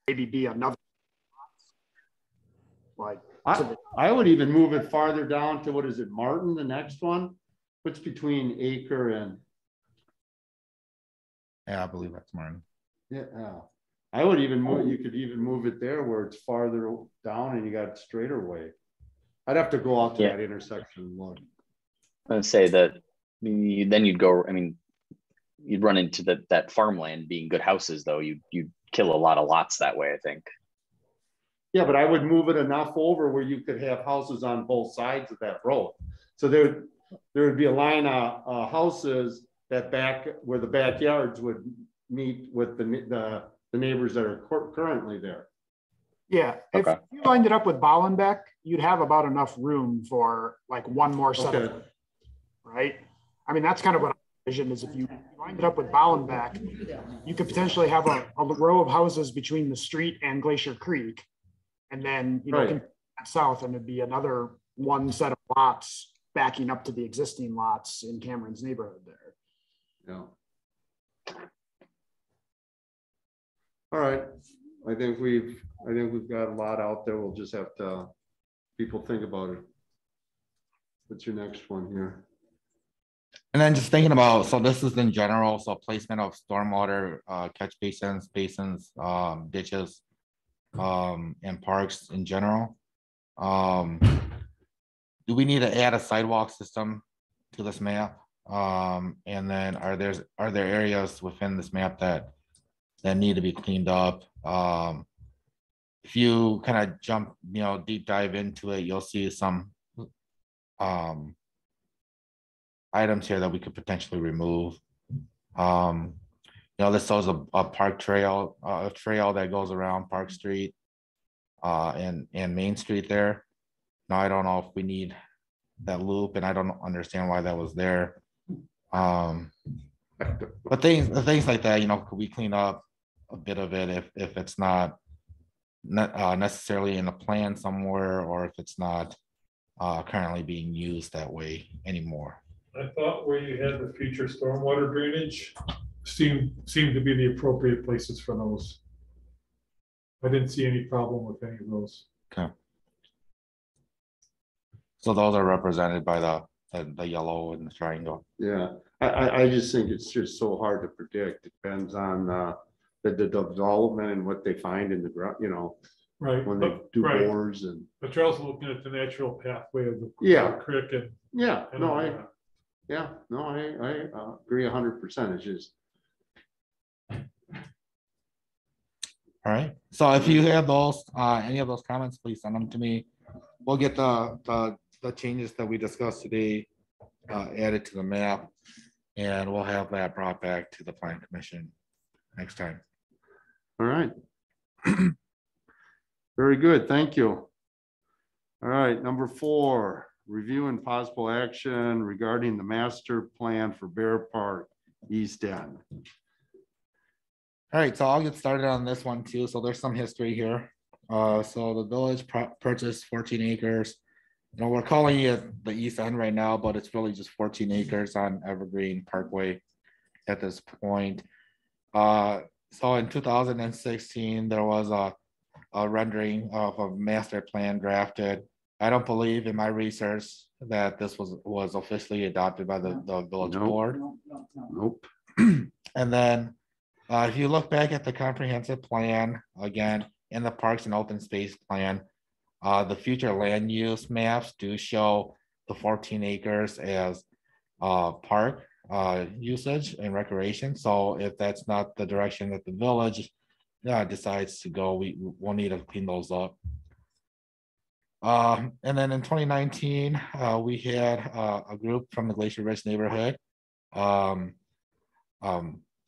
maybe be another, like, I would even move it farther down to, what is it, Martin, the next one? What's between Acre and? Yeah, I believe that's Martin. Yeah, I would even move, you could even move it there where it's farther down and you got straighter way. I'd have to go out to that intersection and look. I'd say that then you'd go, I mean, you'd run into that farmland being good houses though. You'd kill a lot of lots that way, I think. Yeah, but I would move it enough over where you could have houses on both sides of that road. So there would be a line of houses that back where the backyards would meet with the neighbors that are currently there. Yeah, if you lined it up with Bollenbeck, you'd have about enough room for like one more set, right? I mean, that's kind of what I envisioned is if you lined it up with Bollenbeck, you could potentially have a row of houses between the street and Glacier Creek. And then, you know, south, and it'd be another one set of lots backing up to the existing lots in Cameron's neighborhood there. Yeah. All right. I think we've got a lot out there. We'll just have to people think about it. What's your next one here? And then just thinking about, so this is in general, so placement of stormwater catch basins, ditches, and parks in general. Do we need to add a sidewalk system to this map? And then are there areas within this map that need to be cleaned up? If you kind of jump, deep dive into it, you'll see some items here that we could potentially remove. This shows a park trail, a trail that goes around Park Street and Main Street there. Now, I don't know if we need that loop, and I don't understand why that was there. But things like that, could we clean up a bit of it if it's not necessarily in a plan somewhere, or if it's not currently being used that way anymore. I thought where you had the future stormwater drainage seemed to be the appropriate places for those. I didn't see any problem with any of those. Okay. So those are represented by the yellow and the triangle. Yeah, I just think it's just so hard to predict. It depends on the development and what they find in the ground, right, when they do bores. And but you're also looking at the natural pathway of the creek and I agree 100%. It's just all right. So if you have those any of those comments, please send them to me. We'll get the changes that we discussed today added to the map, and we'll have that brought back to the Plan Commission next time. All right. Very good. Thank you. All right. Number 4, review and possible action regarding the master plan for Bear Park East End. All right. So I'll get started on this one too. So there's some history here. So the village purchased 14 acres. We're calling it the East End right now, but it's really just 14 acres on Evergreen Parkway at this point. So in 2016, there was a rendering of a master plan drafted. I don't believe in my research that this was officially adopted by the village board. Nope. And then if you look back at the comprehensive plan, again, in the parks and open space plan, the future land use maps do show the 14 acres as park usage and recreation. So if that's not the direction that the village decides to go, we'll need to clean those up. And then in 2019, we had a group from the Glacier Ridge neighborhood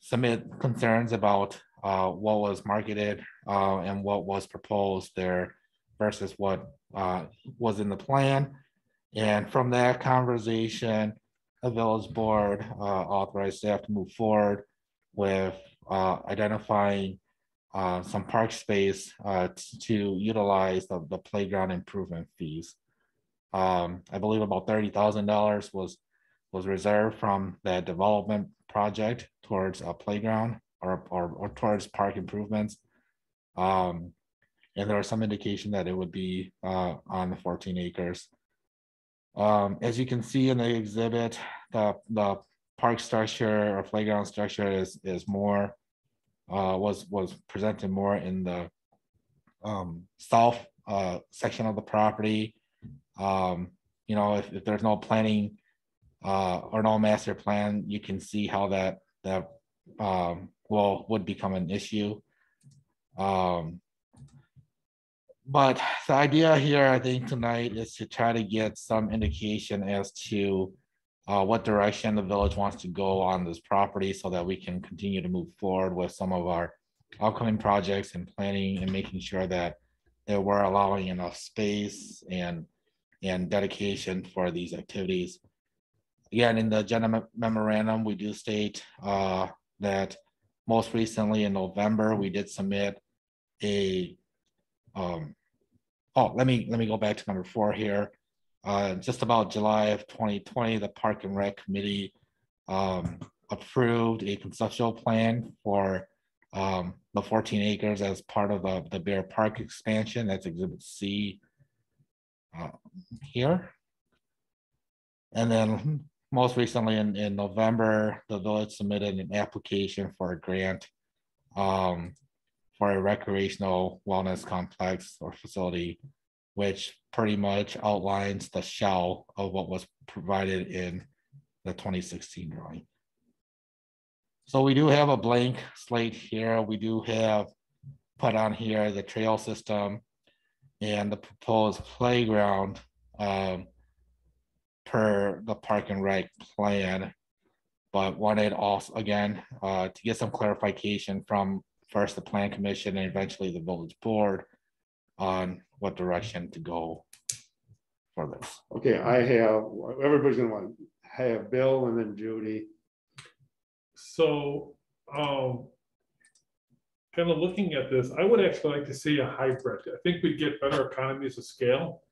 submit concerns about what was marketed and what was proposed there versus what was in the plan. And from that conversation, the village board authorized staff to move forward with identifying some park space to utilize the playground improvement fees. I believe about $30,000 was reserved from that development project towards a playground or or towards park improvements. And there was some indication that it would be on the 14 acres. As you can see in the exhibit, the park structure or playground structure is more was presented more in the south section of the property. You know, if there's no planning or no master plan, you can see how that would become an issue. But the idea here, I think, tonight is to try to get some indication as to what direction the village wants to go on this property so that we can continue to move forward with some of our upcoming projects and planning and making sure that we're allowing enough space and dedication for these activities. Again, in the agenda memorandum, we do state that most recently in November, we did submit a let me go back to number 4 here. Just about July of 2020, the Park and Rec Committee approved a conceptual plan for the 14 acres as part of the Bear Park expansion. That's Exhibit C here. And then most recently in November, the village submitted an application for a grant for a recreational wellness complex or facility, which pretty much outlines the shell of what was provided in the 2016 drawing. So we do have a blank slate here. We do have put on here the trail system and the proposed playground per the Park and Rec plan, but wanted also, again, to get some clarification from first the Plan Commission and eventually the village board on what direction to go for this. Okay, I have, everybody's gonna want to have Bill and then Judy. So, kind of looking at this, I would actually like to see a hybrid. I think we'd get better economies of scale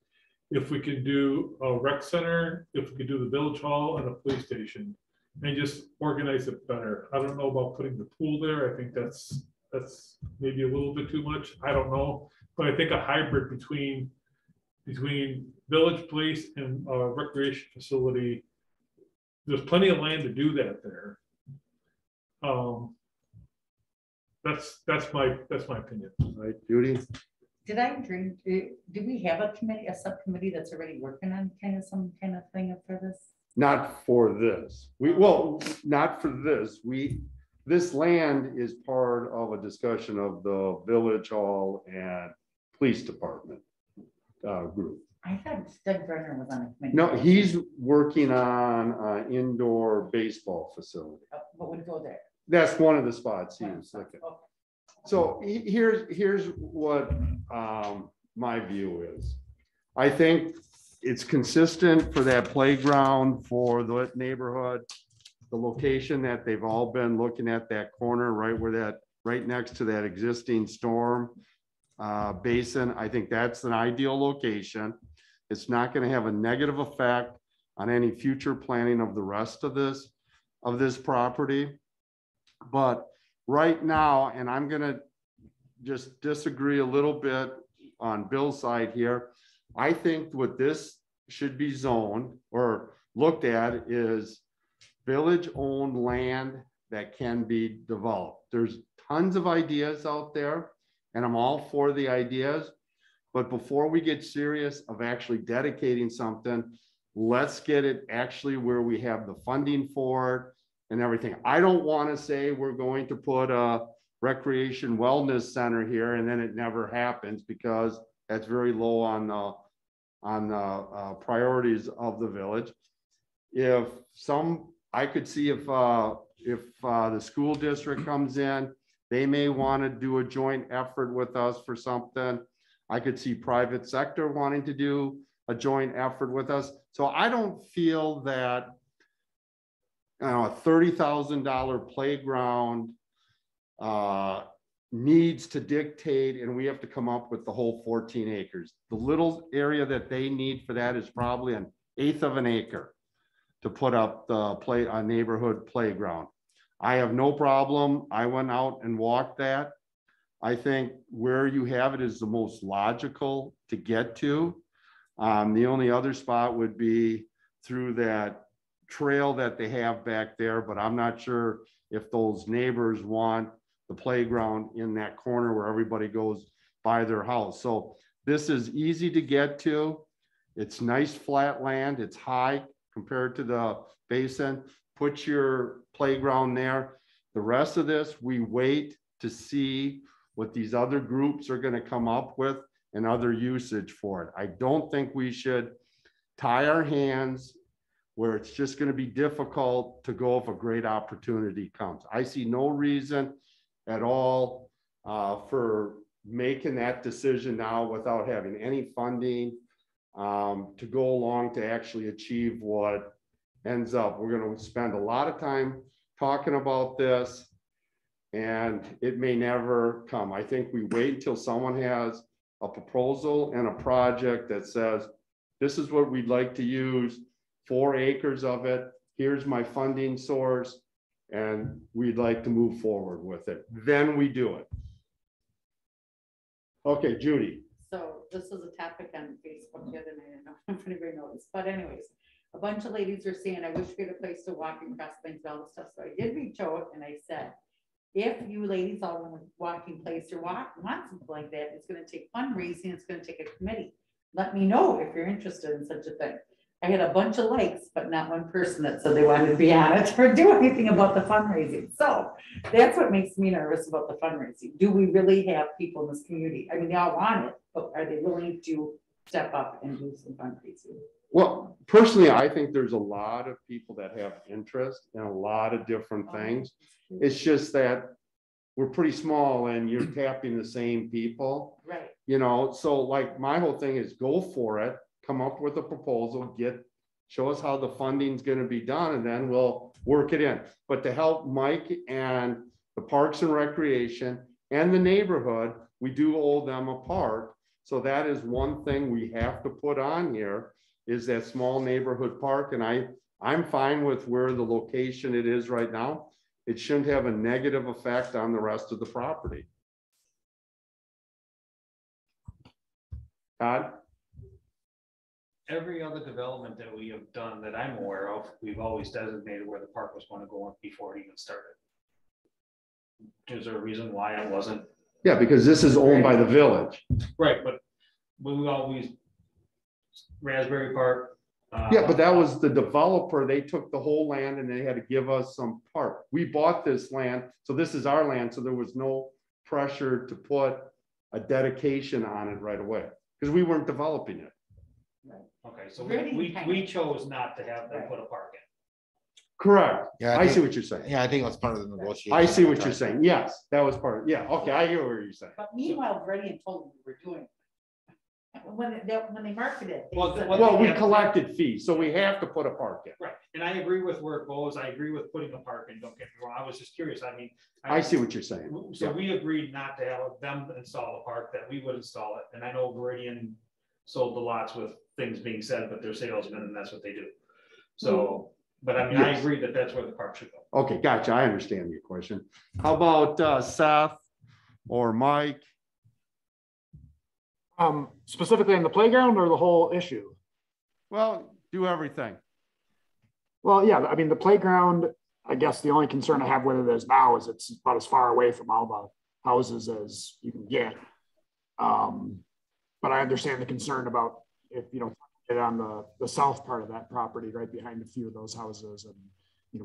if we could do a rec center, if we could do the village hall and a police station, and just organize it better. I don't know about putting the pool there. I think that's maybe a little bit too much. I don't know, but I think a hybrid between village, police, and recreation facility. There's plenty of land to do that there. That's my opinion. Right, Judy? Did I dream, do we have a committee, a subcommittee that's already working on some kind of thing for this? Not for this. Not for this. This land is part of a discussion of the village hall and police department group. I thought Doug Brenner was on a committee. No, he's working on an indoor baseball facility. But would go there. That's one of the spots he was looking. Okay. So here's what my view is. I think it's consistent for that playground for the neighborhood, the location that they've all been looking at, that corner right next to that existing storm basin. I think that's an ideal location. It's not going to have a negative effect on any future planning of the rest of this property. But right now, and I'm going to just disagree a little bit on Bill's side here. I think what this should be zoned or looked at is village-owned land that can be developed. There's tons of ideas out there, and I'm all for the ideas. But before we get serious of actually dedicating something, let's get it actually where we have the funding for it and everything. I don't want to say we're going to put a recreation wellness center here and then it never happens, because that's very low on the priorities of the village. I could see if the school district comes in, they may want to do a joint effort with us for something. I could see private sector wanting to do a joint effort with us. So I don't feel that a $30,000 playground needs to dictate, and we have to come up with the whole 14 acres. The little area that they need for that is probably 1/8 of an acre to put up a neighborhood playground. I have no problem. I went out and walked that. I think where you have it is the most logical to get to. The only other spot would be through that trail that they have back there, but I'm not sure if those neighbors want the playground in that corner where everybody goes by their house. So this is easy to get to. It's nice flat land. It's high compared to the basin. Put your playground there. The rest of this, we wait to see what these other groups are going to come up with and other usage for it. I don't think we should tie our hands where it's just going to be difficult to go if a great opportunity comes. I see no reason at all for making that decision now without having any funding to go along to actually achieve what ends up. We're going to spend a lot of time talking about this and it may never come. I think we wait until someone has a proposal and a project that says, this is what we'd like to use, 4 acres of it, here's my funding source, and we'd like to move forward with it. Then we do it. Okay, Judy. So this was a topic on Facebook the other night. I don't know if anybody knows, but anyways, a bunch of ladies were saying, I wish we had a place to walk and cross things, all this stuff. So I did reach out and I said, if you ladies all want a walking place or want something like that, it's going to take fundraising, it's going to take a committee. Let me know if you're interested in such a thing. I had a bunch of likes, but not one person that said they wanted to be on it or do anything about the fundraising. So that's what makes me nervous about the fundraising. Do we really have people in this community? I mean, they all want it, but are they willing to step up and do some fundraising? Well, personally, I think there's a lot of people that have interest in a lot of different things. It's just that we're pretty small and you're tapping the same people. Right. You know, so like my whole thing is go for it, come up with a proposal, show us how the funding's going to be done, and then we'll work it in. But to help Mike and the Parks and Recreation and the neighborhood, we do owe them a park. So that is one thing we have to put on here, is that small neighborhood park. And I'm fine with where the location it is right now. It shouldn't have a negative effect on the rest of the property. Todd? Every other development that we have done that I'm aware of, we've always designated where the park was going to go on before it even started. Is there a reason why it wasn't? Yeah, because this is owned by the village. Right, but we always, Raspberry Park. Yeah, but that was the developer. They took the whole land and they had to give us some park. We bought this land, so this is our land. So there was no pressure to put a dedication on it right away because we weren't developing it. Okay, so we chose not to have them put a park in. Correct. Yeah, I see what you're saying. Yeah, I think it was part of the negotiation. I see what you're saying. Yes, that was part of, yeah. Okay, I hear what you're saying. But meanwhile, Brady told them we were doing it. When they marketed it. Well, we collected fees, so we have to put a park in. Right, and I agree with where it goes. I agree with putting a park in. Don't get me wrong. I was just curious. I mean, I see what you're saying. So we agreed not to have them install a park, that we would install it. And I know Meridian sold the lots with things being said, but they're salesmen and that's what they do. So, but I mean, Yes. I agree that that's where the park should go. Okay, gotcha. I understand your question. How about Seth or Mike? Specifically in the playground or the whole issue? Well, do everything. Well, yeah, I mean, the playground, I guess the only concern I have with it is now is it's about as far away from all the houses as you can get. But I understand the concern about if you don't get on the south part of that property, right behind a few of those houses, and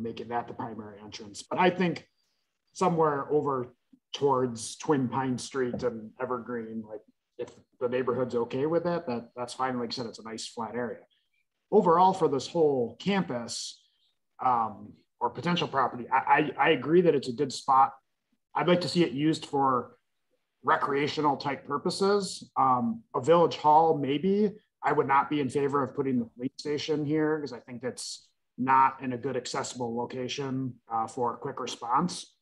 making that the primary entrance. But I think somewhere over towards Twin Pine Street and Evergreen, like if the neighborhood's okay with that, that's fine. Like I said, it's a nice flat area. Overall, for this whole campus or potential property, I agree that it's a good spot. I'd like to see it used for recreational type purposes. A village hall, maybe. I would not be in favor of putting the police station here because I think that's not in a good accessible location for a quick response.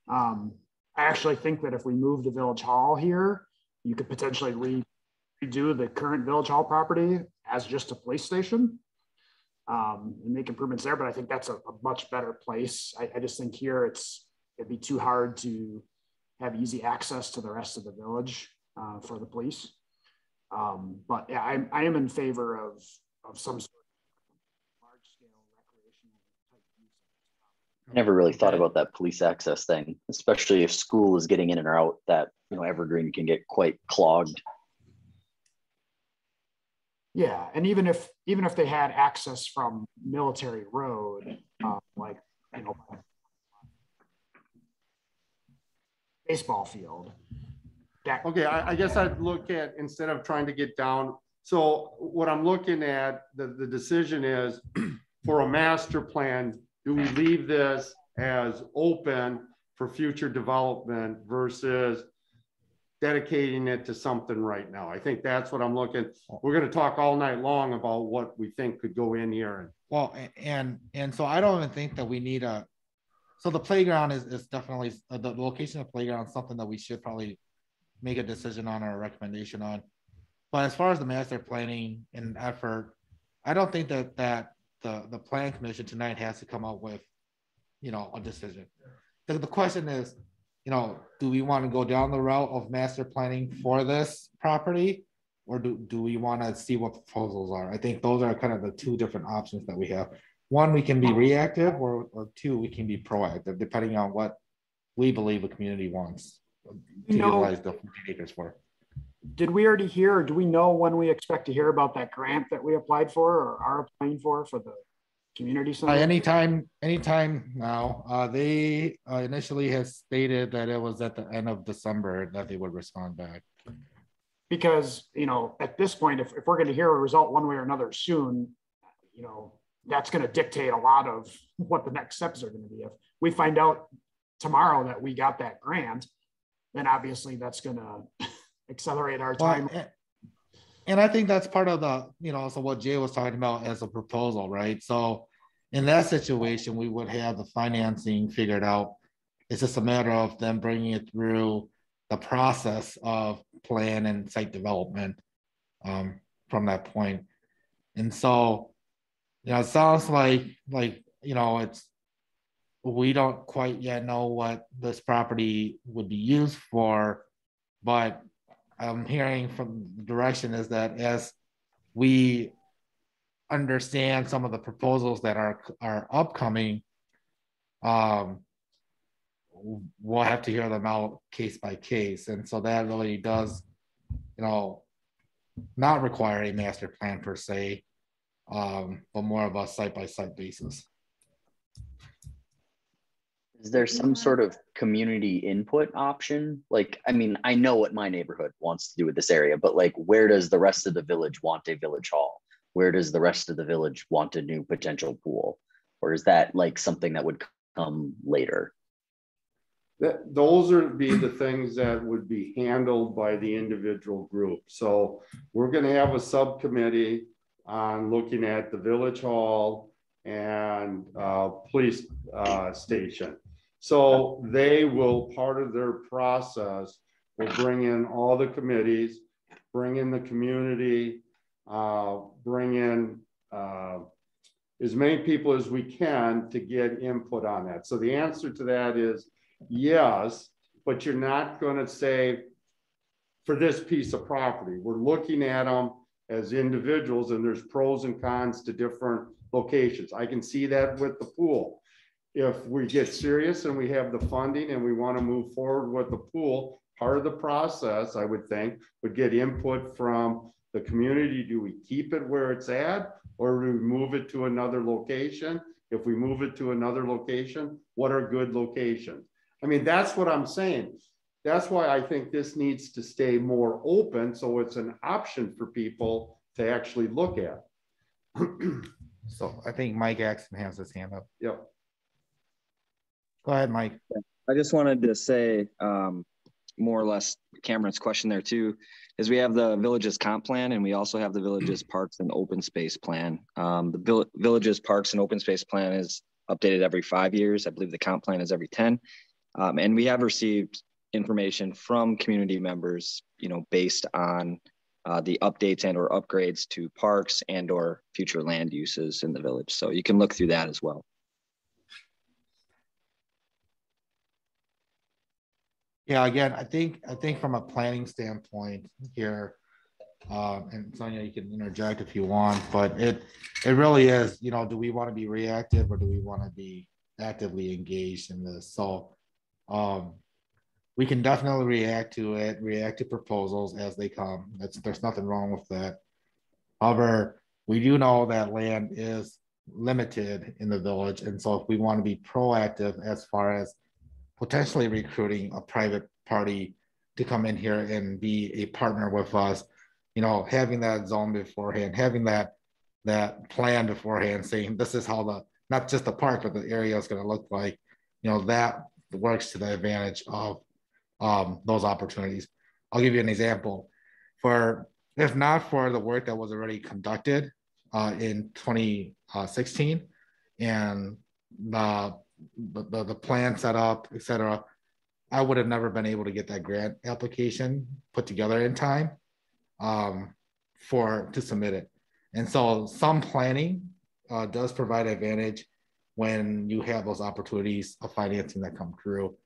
I actually think that if we move the village hall here, you could potentially redo the current village hall property as just a police station. and make improvements there. But I think that's a much better place. I just think here it'd be too hard to have easy access to the rest of the village for the police. But yeah, I am in favor of some sort of large scale recreational type use. I never really thought about that police access thing, especially if school is getting in and out, that, you know, Evergreen can get quite clogged. Yeah, and even if they had access from Military Road, like, you know, baseball field. Okay, I guess I'd look at, instead of trying to get down, so what I'm looking at, the decision is for a master plan, do we leave this as open for future development versus dedicating it to something right now? I think that's what I'm looking. We're going to talk all night long about what we think could go in here. Well, and so I don't even think that we need so the playground is definitely, the location of the playground is something that we should probably make a decision on or a recommendation on. But as far as the master planning and effort, I don't think that the plan commission tonight has to come up with, you know, a decision. The question is, you know, do we want to go down the route of master planning for this property, or do we want to see what proposals are? I think those are kind of the two different options that we have. One, we can be reactive, or two, we can be proactive, depending on what we believe the community wants to utilize the 15 acres for. Did we already hear, or do we know when we expect to hear about that grant that we applied for or are applying for the community center? Anytime now. They initially had stated that it was at the end of December that they would respond back. Because, you know, at this point, if we're going to hear a result one way or another soon, you know, that's going to dictate a lot of what the next steps are going to be. If we find out tomorrow that we got that grant, then obviously that's going to accelerate our time. And I think that's part of the, you know, so what Jay was talking about as a proposal, right? So in that situation, we would have the financing figured out. It's just a matter of them bringing it through the process of plan and site development from that point. And so, you know, it sounds like, you know, we don't quite yet know what this property would be used for, but I'm hearing from the direction is that as we understand some of the proposals that are upcoming, we'll have to hear them out case by case. And so that really does, you know, not require a master plan per se, but more of a site-by-site basis. Is there some sort of community input option? Like, I mean, I know what my neighborhood wants to do with this area, but like, where does the rest of the village want a village hall? Where does the rest of the village want a new potential pool? Or is that like something that would come later? Those would be the things that would be handled by the individual group. So we're going to have a subcommittee on looking at the village hall and police station. So they will, part of their process, will bring in all the committees, bring in the community, bring in as many people as we can to get input on that. So the answer to that is yes, but you're not going to say for this piece of property. We're looking at them as individuals, and there's pros and cons to different locations. I can see that with the pool. If we get serious and we have the funding and we want to move forward with the pool, part of the process, I would think, would get input from the community. Do we keep it where it's at, or do we move it to another location? If we move it to another location, what are good locations? I mean, that's what I'm saying. That's why I think this needs to stay more open, so it's an option for people to actually look at. So I think Mike Axon has his hand up. Yep. Go ahead, Mike. I just wanted to say, more or less Cameron's question there too, is we have the village's comp plan, and we also have the village's parks and open space plan. The village's parks and open space plan is updated every 5 years. I believe the comp plan is every 10. And we have received information from community members, you know, based on the updates and or upgrades to parks and or future land uses in the village. So you can look through that as well. Yeah, again, I think from a planning standpoint here, and Sonia, you can interject if you want, but it really is, you know, do we want to be reactive or do we want to be actively engaged in this? So we can definitely react to proposals as they come. There's nothing wrong with that. However, we do know that land is limited in the village. And so if we want to be proactive as far as potentially recruiting a private party to come in here and be a partner with us, you know, having that zone beforehand, having that plan beforehand, saying this is how not just the park, but the area is going to look like, you know, that works to the advantage of those opportunities. I'll give you an example. If not for the work that was already conducted in 2016 and the plan set up, et cetera, I would have never been able to get that grant application put together in time to submit it. And so some planning does provide advantage when you have those opportunities of financing that come through.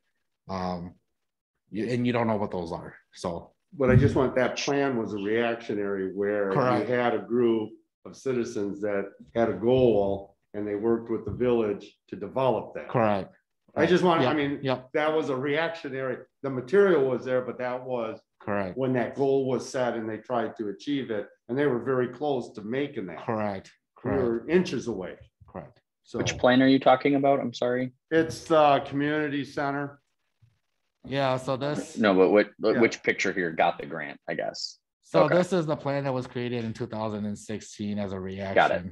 And you don't know what those are. So, but I just want, that plan was a reactionary where correct. You had a group of citizens that had a goal and they worked with the village to develop that. Correct. I just want, yep. I mean, yep. That was a reactionary, the material was there, but that was correct when that goal was set and they tried to achieve it. And they were very close to making that. Correct. We were inches away. Correct. So which plan are you talking about? I'm sorry. it's the community center. Yeah, so this. No, but which picture here got the grant, I guess? So this is the plan that was created in 2016 as a reaction. Got it.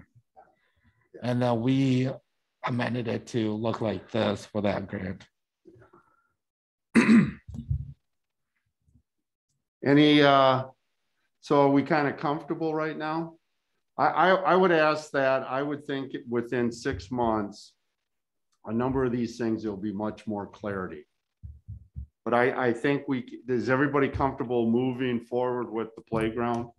And then we amended it to look like this for that grant. So are we kind of comfortable right now? I would ask that. I would think within 6 months, a number of these things, there'll be much more clarity. But I think is everybody comfortable moving forward with the playground?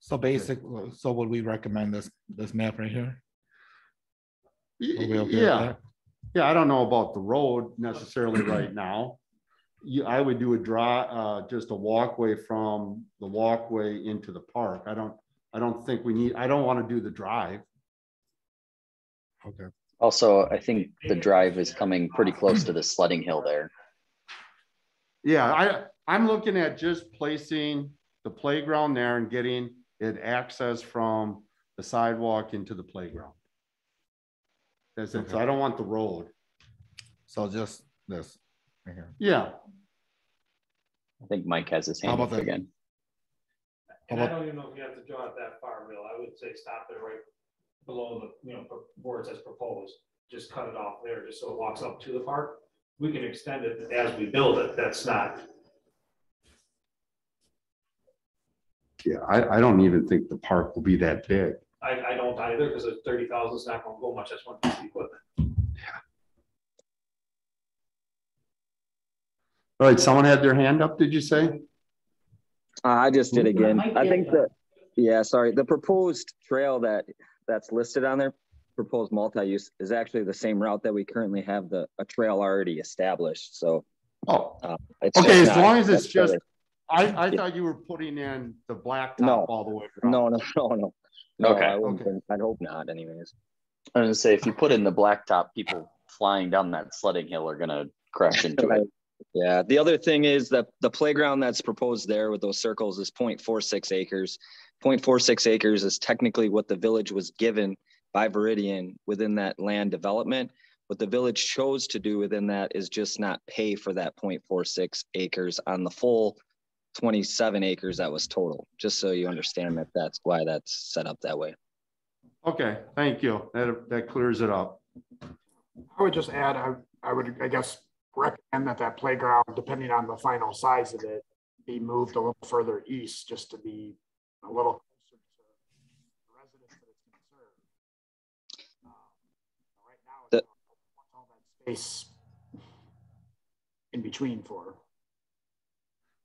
So basically, so would we recommend this map right here? Yeah. Yeah, I don't know about the road necessarily right now. I would do just a walkway from the walkway into the park. I don't think I don't want to do the drive. Okay. Also, I think the drive is coming pretty close to the sledding hill there. Yeah, I'm looking at just placing the playground there and getting it access from the sidewalk into the playground. That's it. Okay. So I don't want the road. So just this right here. Yeah. I think Mike has his hand up again. And I don't even know if you have to draw it that far, Bill. I would say stop there right below the boards as proposed. Just cut it off there, just so it walks up to the park. We can extend it as we build it. That's not. Yeah, I don't even think the park will be that big. I don't either, because 30,000 is not going to go much. That's one piece of equipment. Yeah. All right, someone had their hand up, did you say? I just did again. I think the proposed trail that's listed on there, proposed multi-use, is actually the same route that we currently have a trail already established. So okay, as long as it's just I thought you were putting in the blacktop all the way around. No, okay. I'd hope not anyways. I was gonna say, if you put in the blacktop, people flying down that sledding hill are gonna crash into it. Yeah, the other thing is that the playground that's proposed there with those circles is 0.46 acres. 0.46 acres is technically what the village was given by Veridian within that land development. What the village chose to do within that is just not pay for that 0.46 acres on the full 27 acres that was total, just so you understand that's why that's set up that way. Okay, thank you. That clears it up. I would just add, I would, I guess, recommend that playground, depending on the final size of it, be moved a little further east, just to be a little closer to the residents that it's going to serve. Right now, it's all that space in between for.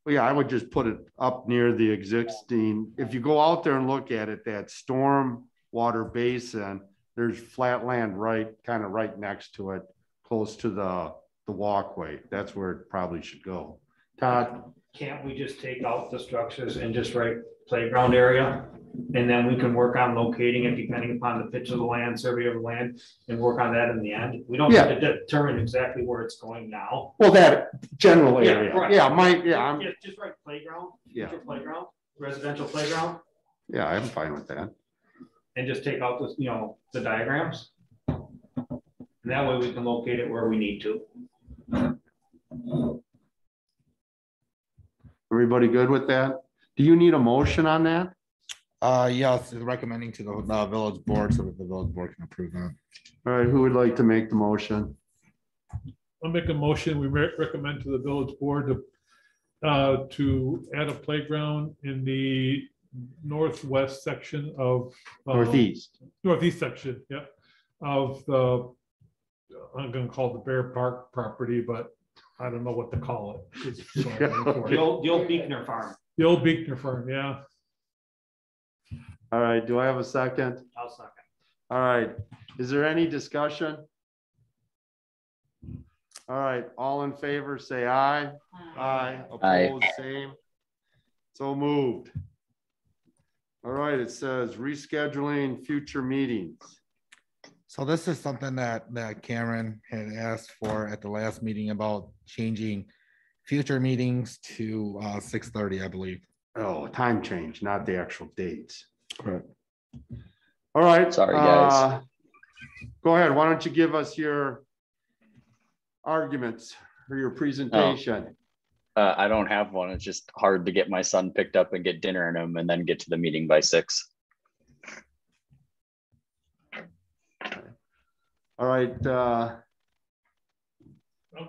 Well, yeah, I would just put it up near the existing, if you go out there and look at it, that storm water basin, there's flat land kind of right next to it, close to the walkway. That's where it probably should go. Todd? Can't we just take out the structures and just write playground area? And then we can work on locating it depending upon the pitch of the land, survey of the land, and work on that in the end. We don't have to determine exactly where it's going now. Well, that general area. Right. Yeah, Just write playground, Yeah. future playground, residential playground, yeah, I'm fine with that. and just take out the, the diagrams. And that way we can locate it where we need to. Everybody good with that? Do you need a motion on that? Yes, it's recommending to the village board so that the village board can approve that. All right, who would like to make the motion? I'll make a motion. We recommend to the village board to add a playground in the northwest section of. Northeast. Northeast section, yeah, of the, I'm gonna call it the Bear Park property, but I don't know what to call it. The old Beekner farm. The old Beekner farm, yeah. All right, do I have a second? I'll second. All right, is there any discussion? All right, all in favor, say aye. Aye. Opposed, same. So moved. All right, it says rescheduling future meetings. So this is something that Cameron had asked for at the last meeting about changing future meetings to 6:30, I believe. Oh, time change, not the actual dates. Correct. All right. Sorry, guys. Go ahead. Why don't you give us your arguments or your presentation? I don't have one. It's just hard to get my son picked up and get dinner in him and then get to the meeting by 6. All right. I'm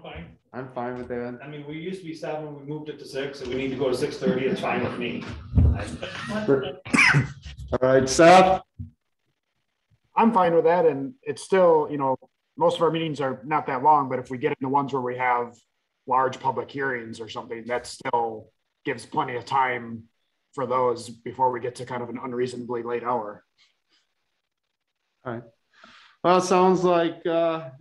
fine. I'm fine with that. I mean, we used to be 7, we moved it to 6, and we need to go to 6:30, it's fine with me. All right, Seth. I'm fine with that. And it's still, most of our meetings are not that long, but if we get into ones where we have large public hearings or something, that still gives plenty of time for those before we get to kind of an unreasonably late hour. All right. Well, it sounds like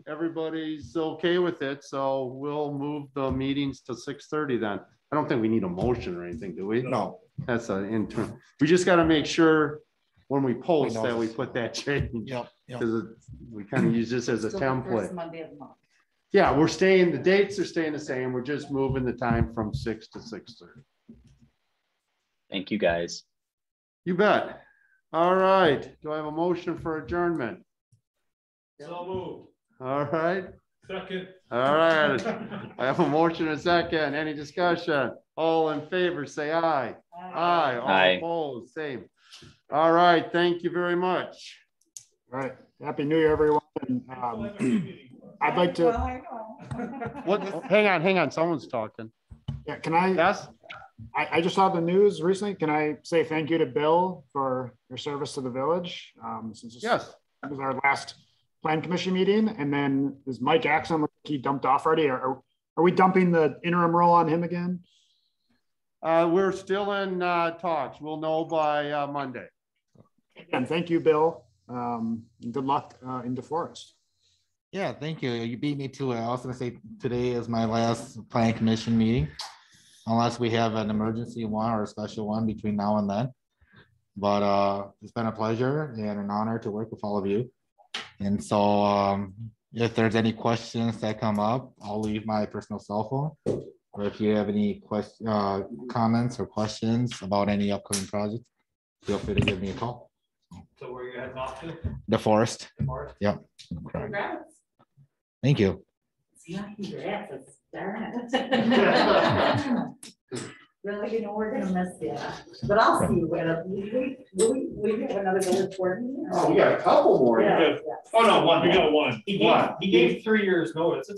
everybody's okay with it. So we'll move the meetings to 6:30 then. I don't think we need a motion or anything, do we? No. That's an intern. We just got to make sure when we post that we put that change. Yep. Because we kind of use this as a Still the template. first Monday of the month. Yeah, the dates are staying the same. We're just moving the time from 6 to 6:30. Thank you, guys. You bet. All right. Do I have a motion for adjournment? So moved. All right. Second. All right. I have a motion and a second. Any discussion? All in favor, say aye. Aye. All Aye. opposed, same. All right. Thank you very much. All right. Happy New Year, everyone. And, I'd like to. What? Hang on. Someone's talking. Yeah, can I? Yes. I just saw the news recently. Can I say thank you to Bill for your service to the village? Since Yes. It was our last plan commission meeting, and then is Mike Axon, he dumped off already? Are we dumping the interim role on him again? We're still in talks. We'll know by Monday. And thank you, Bill. Good luck in DeForest. Yeah, thank you. You beat me to it. I was gonna say today is my last planning commission meeting, unless we have an emergency one or a special one between now and then. But it's been a pleasure and an honor to work with all of you. And so if there's any questions that come up, I'll leave my personal cell phone. Or if you have any comments or questions about any upcoming projects, feel free to give me a call. So where you heading off to? DeForest. DeForest? Yep. Congrats. Thank you. Yeah, congrats. Darn it. Really, we're gonna miss you, but I'll see you. We have another village board meeting. Oh, we got a couple more. Yeah. Oh, no, one. We got one. He gave 3 years notice. It's